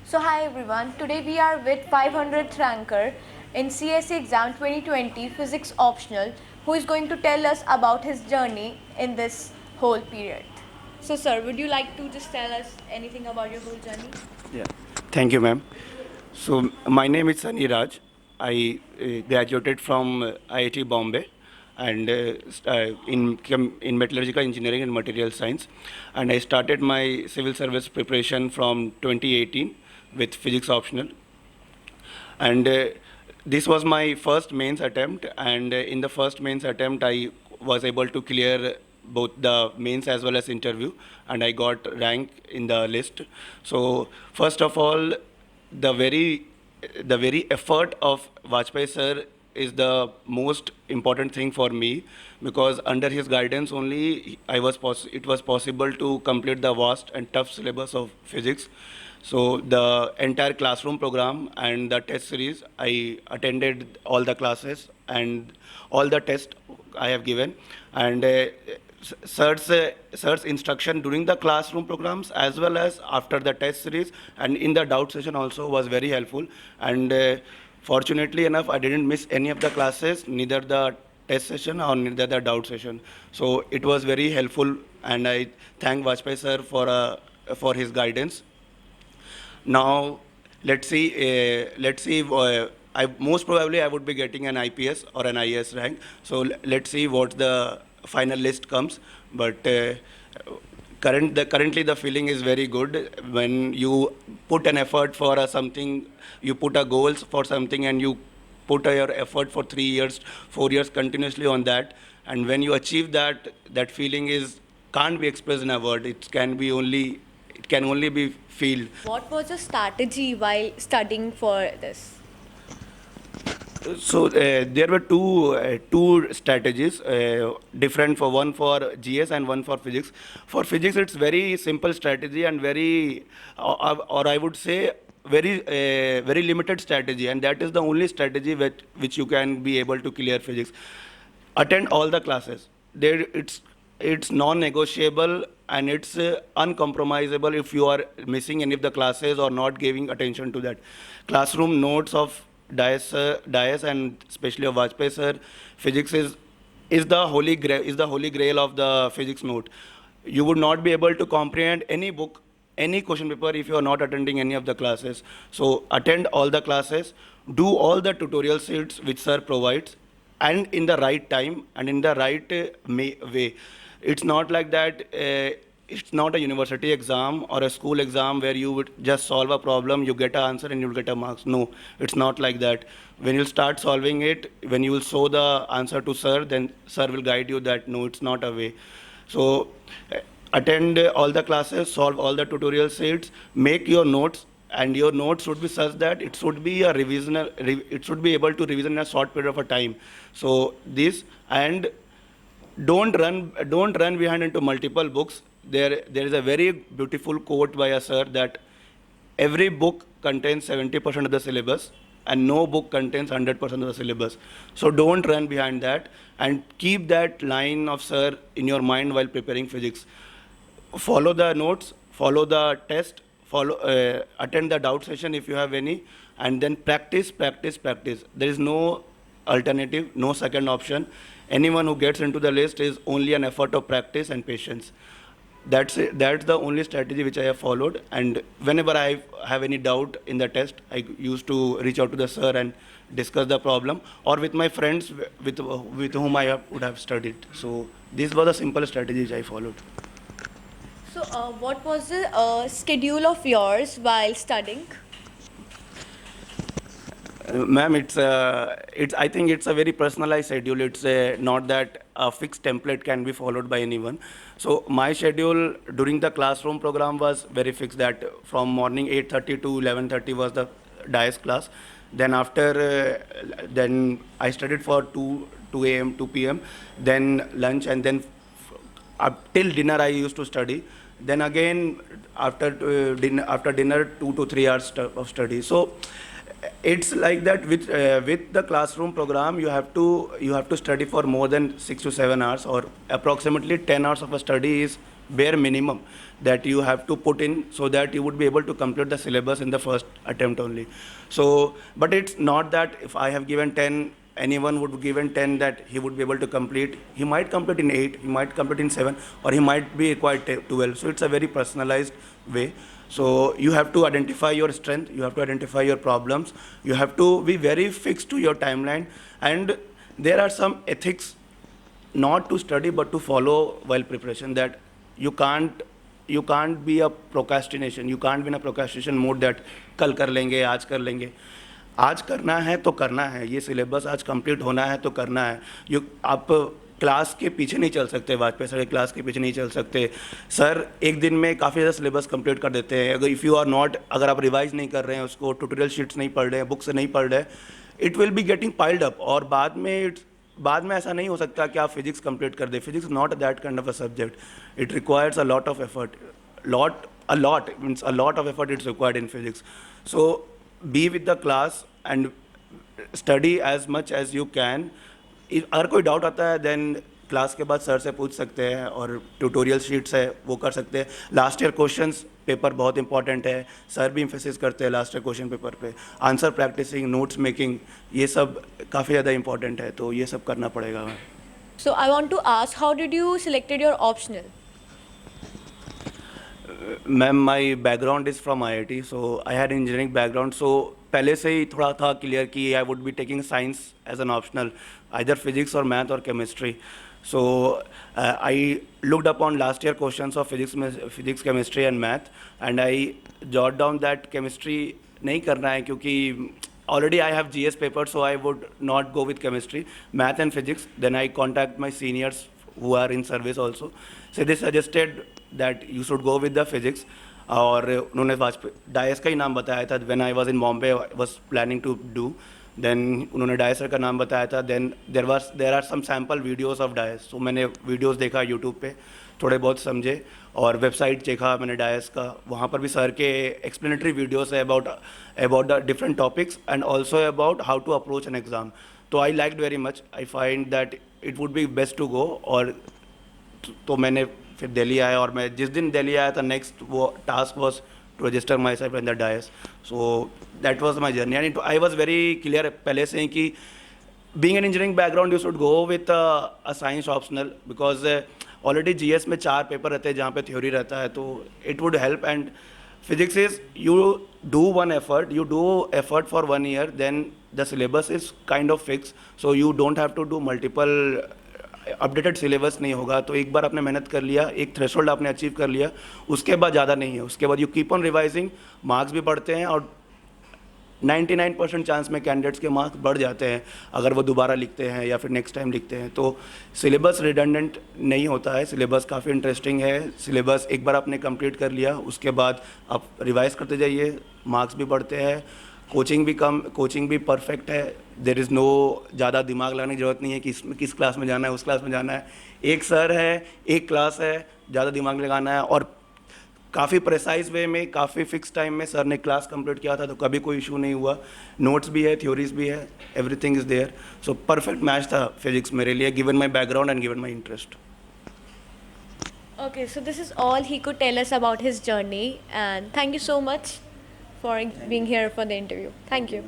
So hi everyone, today we are with 500th ranker in CSE exam 2020 physics optional who is going to tell us about his journey in this whole period. So sir, would you like to just tell us anything about your whole journey? Yeah. Thank you, ma'am. So, my name is Sunny Raj. I graduated from IIT Bombay and in metallurgical engineering and material science. And I started my civil service preparation from 2018 with physics optional. And this was my first mains attempt. And in the first mains attempt, I was able to clear both the mains as well as interview, and I got rank in the list. So first of all, the very the very effort of Vajpayee sir is the most important thing for me, because under his guidance only it was possible to complete the vast and tough syllabus of physics. So the entire classroom program and the test series, I attended all the classes and all the tests I have given. And sir's instruction during the classroom programs as well as after the test series and in the doubt session also was very helpful. And fortunately enough, I didn't miss any of the classes, neither the test session or neither the doubt session. So it was very helpful, and I thank Vajpayee sir for his guidance. Now, let's see. I most probably I would be getting an IPS or an IAS rank. So let's see what the final list comes. But currently the feeling is very good when you put an effort for something, you put a goals for something, and you put your effort for 3 years, 4 years continuously on that, and when you achieve that, that feeling is can't be expressed in a word. It can only be feel. What was your strategy while studying for this? So there were two strategies, different for one for GS and one for physics. For physics, it's very simple strategy and very, or I would say, very limited strategy, and that is the only strategy which you can be able to clear physics. Attend all the classes. There, it's non-negotiable and it's uncompromisable if you are missing any of the classes or not giving attention to that. Classroom notes of Dias and especially of Vajpayee sir, physics is the holy grail of the physics note. You would not be able to comprehend any book, any question paper if you are not attending any of the classes. So attend all the classes, do all the tutorial sheets which sir provides, and in the right time and in the right way. It's not like that. It's not a university exam or a school exam where you would just solve a problem, you get an answer, and you'll get a marks. No, it's not like that. When you start solving it, when you will show the answer to sir, then sir will guide you that no, it's not a way. So attend all the classes, solve all the tutorial sheets, make your notes, and your notes should be such that it should be it should be able to revision in a short period of a time. So this, and don't run behind into multiple books. There is a very beautiful quote by a sir that every book contains 70% of the syllabus and no book contains 100% of the syllabus. So don't run behind that, and keep that line of sir in your mind while preparing physics. Follow the notes, follow the test, attend the doubt session if you have any, and then practice, practice, practice. There is no alternative, no second option. Anyone who gets into the list is only an effort of practice and patience. That's it. That's the only strategy which I have followed. And whenever I have any doubt in the test, I used to reach out to the sir and discuss the problem, or with my friends with whom would have studied. So this was a simple strategy which I followed. So what was the schedule of yours while studying? Ma'am, it's. I think it's a very personalized schedule. It's not that a fixed template can be followed by anyone. So my schedule during the classroom program was very fixed. That from morning 8:30 to 11:30 was the DIAS class. Then then I studied for 2 a.m. 2 p.m. Then lunch, and then up till dinner I used to study. Then again after dinner 2 to 3 hours of study. So it's like that with the classroom program. You have to study for more than 6 to 7 hours, or approximately 10 hours of a study is bare minimum that you have to put in so that you would be able to complete the syllabus in the first attempt only. So, but it's not that if I have given 10, anyone would be given 10 that he would be able to complete. He might complete in 8, he might complete in 7, or he might be required 12. So it's a very personalized way. So you have to identify your strength, you have to identify your problems, you have to be very fixed to your timeline, and there are some ethics not to study but to follow while preparation, that you can't be a procrastination, you can't be in a procrastination mode that कल कर लेंगे, आज करना है तो करना है, ये सिलेबस आज कंप्लीट होना है तो करना है। आप क्लास के पीछे नहीं चल सकते, वाजपेयी सर के क्लास के पीछे नहीं चल सकते। सर एक दिन में काफ़ी ज़्यादा सिलेबस कंप्लीट कर देते हैं। अगर आप रिवाइज नहीं कर रहे हैं उसको, ट्यूटोरियल शीट्स नहीं पढ़ रहे हैं, बुक से नहीं पढ़ रहे हैं, it will be getting piled up, और बाद में ऐसा नहीं हो सकता कि आप फिजिक्स कंप्लीट कर दें। Physics not that kind of a subject, it requires a lot of effort, a lot of effort it's required in physics. So be with the class and study as much as you can. अगर कोई doubt आता है then class के बाद sir से पूछ सकते हैं, और ट्यूटोरियल शीट्स है वो कर सकते हैं। लास्ट ईयर क्वेश्चंस पेपर बहुत इंपॉर्टेंट है, सर भी एम्फेसिस करते हैं लास्ट ईयर क्वेश्चन पेपर पे। आंसर प्रैक्टिसिंग, नोट्स मेकिंग, ये सब काफ़ी ज़्यादा इंपॉर्टेंट है, तो ये सब करना पड़ेगा। So I want to ask, how did you selected your optional? Ma'am my background is from IIT, so I had engineering background, so पहले से ही थोड़ा था क्लियर कि I would be taking science as an optional, either physics और math और chemistry. So I looked upon last year questions of physics, chemistry and math, and I jot down that chemistry नहीं करना है क्योंकि already I have GS paper, so I would not go with chemistry, math and physics. Then I contact my seniors who are in service also, so they suggested that you should go with the physics, और उन्होंने Vajpayee DISE का ही नाम बताया था। when I was in Bombay, I was planning to do, then उन्होंने DISE sir का नाम बताया था। then there are some sample videos of DIAS, so मैंने वीडियोस देखा यूट्यूब पे, थोड़े बहुत समझे, और वेबसाइट देखा मैंने डायस का, वहाँ पर भी सर के एक्सप्लेनेटरी वीडियोस है about the different topics and also about how to approach an exam. तो I liked very much, I find that it would be best to go, और तो मैंने फिर दिल्ली आया, और मैं जिस दिन दिल्ली आया था नेक्स्ट वो task was to register myself in the DIAS. So that was my journey, and I was very clear पहले से ही कि being an engineering background you should go with a science optional, because already GS में 4 paper रहते हैं जहाँ पे theory रहता है, तो it would help। and physics is you do one effort for 1 year, then the syllabus is kind of fixed, so you don't have to do multiple updated syllabus नहीं होगा। तो एक बार आपने मेहनत कर लिया, एक थ्रेशोल्ड आपने अचीव कर लिया, उसके बाद ज़्यादा नहीं है, उसके बाद you keep on revising, marks भी बढ़ते हैं, और 99% चांस में कैंडिडेट्स के मार्क्स बढ़ जाते हैं अगर वो दोबारा लिखते हैं या फिर नेक्स्ट टाइम लिखते हैं। तो सिलेबस रिडंडेंट नहीं होता है, सिलेबस काफ़ी इंटरेस्टिंग है। सिलेबस एक बार आपने कंप्लीट कर लिया, उसके बाद आप रिवाइज करते जाइए, मार्क्स भी बढ़ते हैं, कोचिंग भी परफेक्ट है। देयर इज़ नो ज़्यादा दिमाग लगाने की ज़रूरत नहीं है कि किस क्लास में जाना है, उस क्लास में जाना है। एक सर है, एक क्लास है, ज़्यादा दिमाग लगाना है, और काफ़ी प्रेसाइज वे में, काफ़ी फिक्स टाइम में सर ने क्लास कंप्लीट किया था, तो कभी कोई इशू नहीं हुआ। नोट्स भी है, थ्योरीज भी है, everything is there. So perfect match था फिजिक्स मेरे लिए, given my background and given my interest. Okay, so this is all he could tell us about his journey, and thank you so much for being here for the interview. Thank you.